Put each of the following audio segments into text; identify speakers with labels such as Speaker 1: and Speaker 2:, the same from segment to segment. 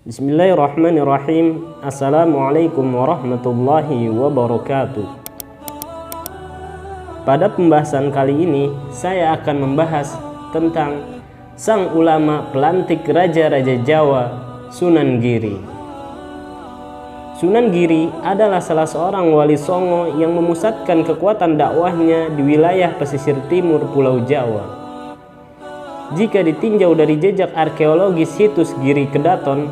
Speaker 1: Bismillahirrahmanirrahim. Assalamualaikum warahmatullahi wabarakatuh. Pada pembahasan kali ini saya akan membahas tentang sang ulama pelantik raja-raja Jawa, Sunan Giri. Sunan Giri adalah salah seorang wali songo yang memusatkan kekuatan dakwahnya di wilayah pesisir timur Pulau Jawa. Jika ditinjau dari jejak arkeologis situs Giri Kedaton,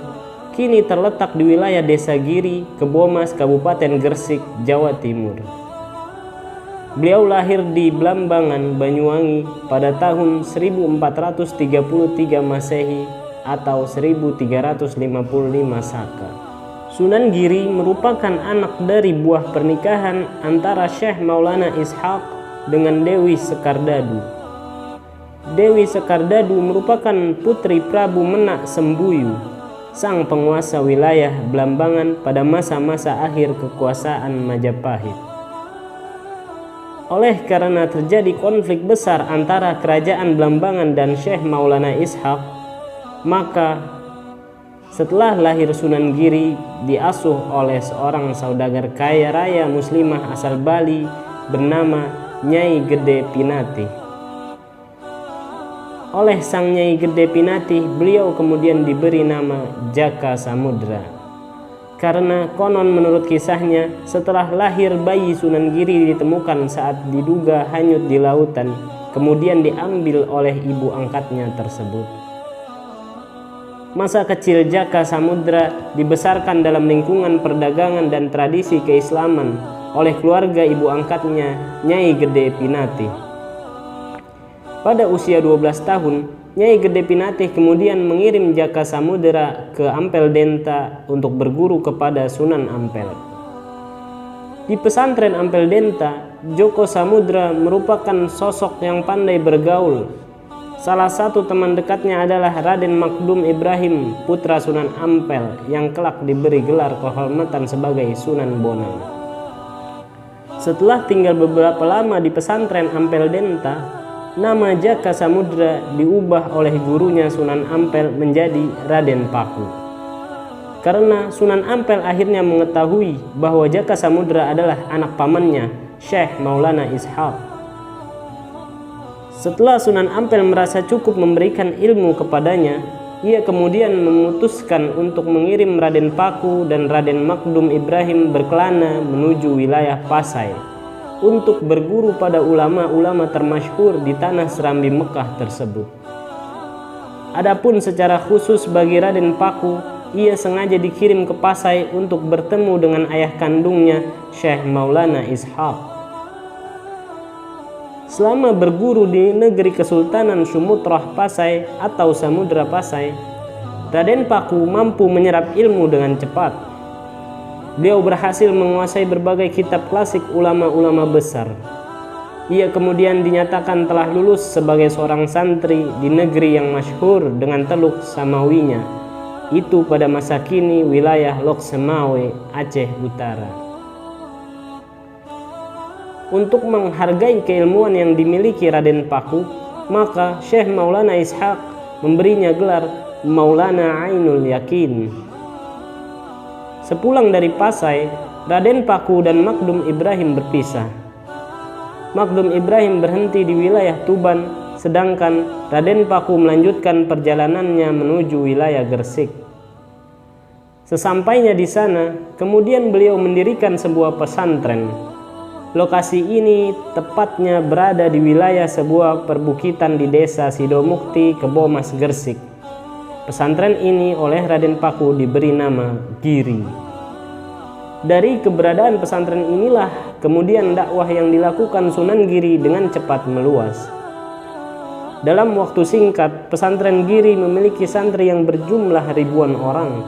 Speaker 1: kini terletak di wilayah Desa Giri, Kebomas, Kabupaten Gresik, Jawa Timur. Beliau lahir di Blambangan, Banyuwangi pada tahun 1433 Masehi atau 1355 Saka. Sunan Giri merupakan anak dari buah pernikahan antara Syekh Maulana Ishaq dengan Dewi Sekardadu. Dewi Sekardadu merupakan putri Prabu Menak Sembuyu, sang penguasa wilayah Blambangan pada masa-masa akhir kekuasaan Majapahit. Oleh karena terjadi konflik besar antara kerajaan Blambangan dan Syekh Maulana Ishaq, maka setelah lahir Sunan Giri diasuh oleh seorang saudagar kaya raya muslimah asal Bali bernama Nyai Gede Pinatih. Oleh sang Nyai Gede Pinatih, beliau kemudian diberi nama Jaka Samudra. Karena konon menurut kisahnya, setelah lahir bayi Sunan Giri ditemukan saat diduga hanyut di lautan, kemudian diambil oleh ibu angkatnya tersebut. Masa kecil Jaka Samudra dibesarkan dalam lingkungan perdagangan dan tradisi keislaman oleh keluarga ibu angkatnya, Nyai Gede Pinatih. Pada usia 12 tahun, Nyai Gede Pinatih kemudian mengirim Jaka Samudra ke Ampel Denta untuk berguru kepada Sunan Ampel. Di pesantren Ampel Denta, Joko Samudra merupakan sosok yang pandai bergaul. Salah satu teman dekatnya adalah Raden Makdum Ibrahim, putra Sunan Ampel yang kelak diberi gelar kehormatan sebagai Sunan Bonang. Setelah tinggal beberapa lama di pesantren Ampel Denta, nama Jaka Samudra diubah oleh gurunya Sunan Ampel menjadi Raden Paku. Karena Sunan Ampel akhirnya mengetahui bahwa Jaka Samudra adalah anak pamannya, Syekh Maulana Ishaq. Setelah Sunan Ampel merasa cukup memberikan ilmu kepadanya, ia kemudian memutuskan untuk mengirim Raden Paku dan Raden Makdum Ibrahim berkelana menuju wilayah Pasai untuk berguru pada ulama-ulama termasyhur di tanah Serambi Mekah tersebut. Adapun secara khusus bagi Raden Paku, ia sengaja dikirim ke Pasai untuk bertemu dengan ayah kandungnya, Syekh Maulana Ishaq. Selama berguru di negeri Kesultanan Sumutrah Pasai atau Samudra Pasai, Raden Paku mampu menyerap ilmu dengan cepat. Beliau berhasil menguasai berbagai kitab klasik ulama-ulama besar. Ia kemudian dinyatakan telah lulus sebagai seorang santri di negeri yang masyhur dengan Teluk Samawinya, itu pada masa kini wilayah Lok Semawe, Aceh Utara. Untuk menghargai keilmuan yang dimiliki Raden Paku, maka Syekh Maulana Ishaq memberinya gelar Maulana Ainul Yakin. Sepulang dari Pasai, Raden Paku dan Makdum Ibrahim berpisah. Makdum Ibrahim berhenti di wilayah Tuban, sedangkan Raden Paku melanjutkan perjalanannya menuju wilayah Gresik. Sesampainya di sana, kemudian beliau mendirikan sebuah pesantren. Lokasi ini tepatnya berada di wilayah sebuah perbukitan di desa Sidomukti, Kebomas, Gresik. Pesantren ini oleh Raden Paku diberi nama Giri. Dari keberadaan pesantren inilah kemudian dakwah yang dilakukan Sunan Giri dengan cepat meluas. Dalam waktu singkat, pesantren Giri memiliki santri yang berjumlah ribuan orang.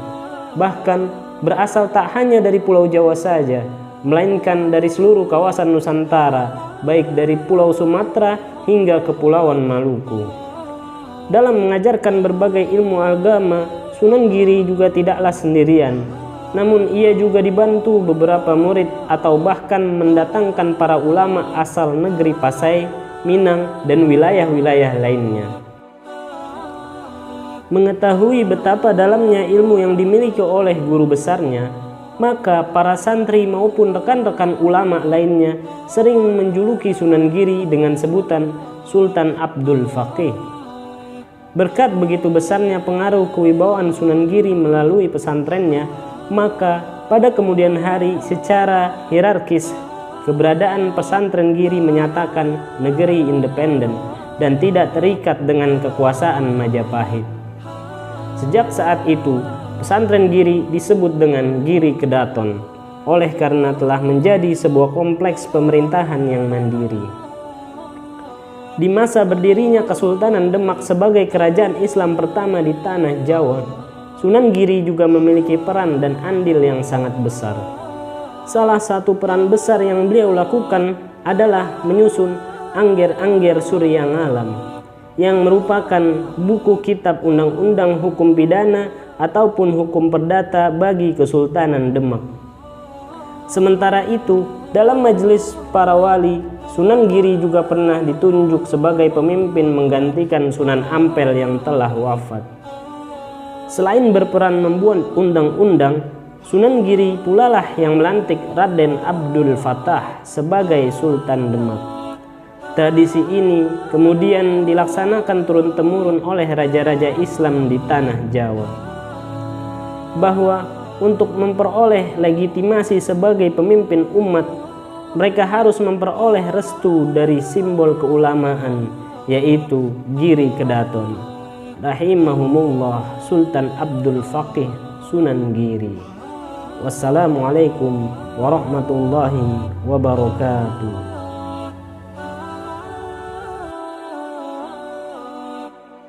Speaker 1: Bahkan berasal tak hanya dari Pulau Jawa saja, melainkan dari seluruh kawasan Nusantara, baik dari Pulau Sumatera hingga Kepulauan Maluku. Dalam mengajarkan berbagai ilmu agama, Sunan Giri juga tidaklah sendirian. namun ia juga dibantu beberapa murid atau bahkan mendatangkan para ulama asal negeri Pasai, Minang, dan wilayah-wilayah lainnya. Mengetahui betapa dalamnya ilmu yang dimiliki oleh guru besarnya, maka para santri maupun rekan-rekan ulama lainnya sering menjuluki Sunan Giri dengan sebutan Sultan Abdul Faqih. Berkat begitu besarnya pengaruh kewibawaan Sunan Giri melalui pesantrennya, maka pada kemudian hari secara hierarkis keberadaan pesantren Giri menyatakan negeri independen dan tidak terikat dengan kekuasaan Majapahit. Sejak saat itu, pesantren Giri disebut dengan Giri Kedaton, oleh karena telah menjadi sebuah kompleks pemerintahan yang mandiri. Di masa berdirinya Kesultanan Demak sebagai kerajaan Islam pertama di tanah Jawa, Sunan Giri juga memiliki peran dan andil yang sangat besar. Salah satu peran besar yang beliau lakukan adalah menyusun Angger-Angger Surya Ngalam, yang merupakan buku kitab undang-undang hukum pidana ataupun hukum perdata bagi Kesultanan Demak. Sementara itu, dalam majelis para wali, Sunan Giri juga pernah ditunjuk sebagai pemimpin menggantikan Sunan Ampel yang telah wafat. Selain berperan membuat undang-undang, Sunan Giri pulalah yang melantik Raden Abdul Fattah sebagai Sultan Demak. Tradisi ini kemudian dilaksanakan turun-temurun oleh raja-raja Islam di tanah Jawa, bahwa untuk memperoleh legitimasi sebagai pemimpin umat, mereka harus memperoleh restu dari simbol keulamaan, yaitu Giri Kedaton. Rahimahumullah Sultan Abdul Faqih Sunan Giri. Wassalamualaikum warahmatullahi wabarakatuh.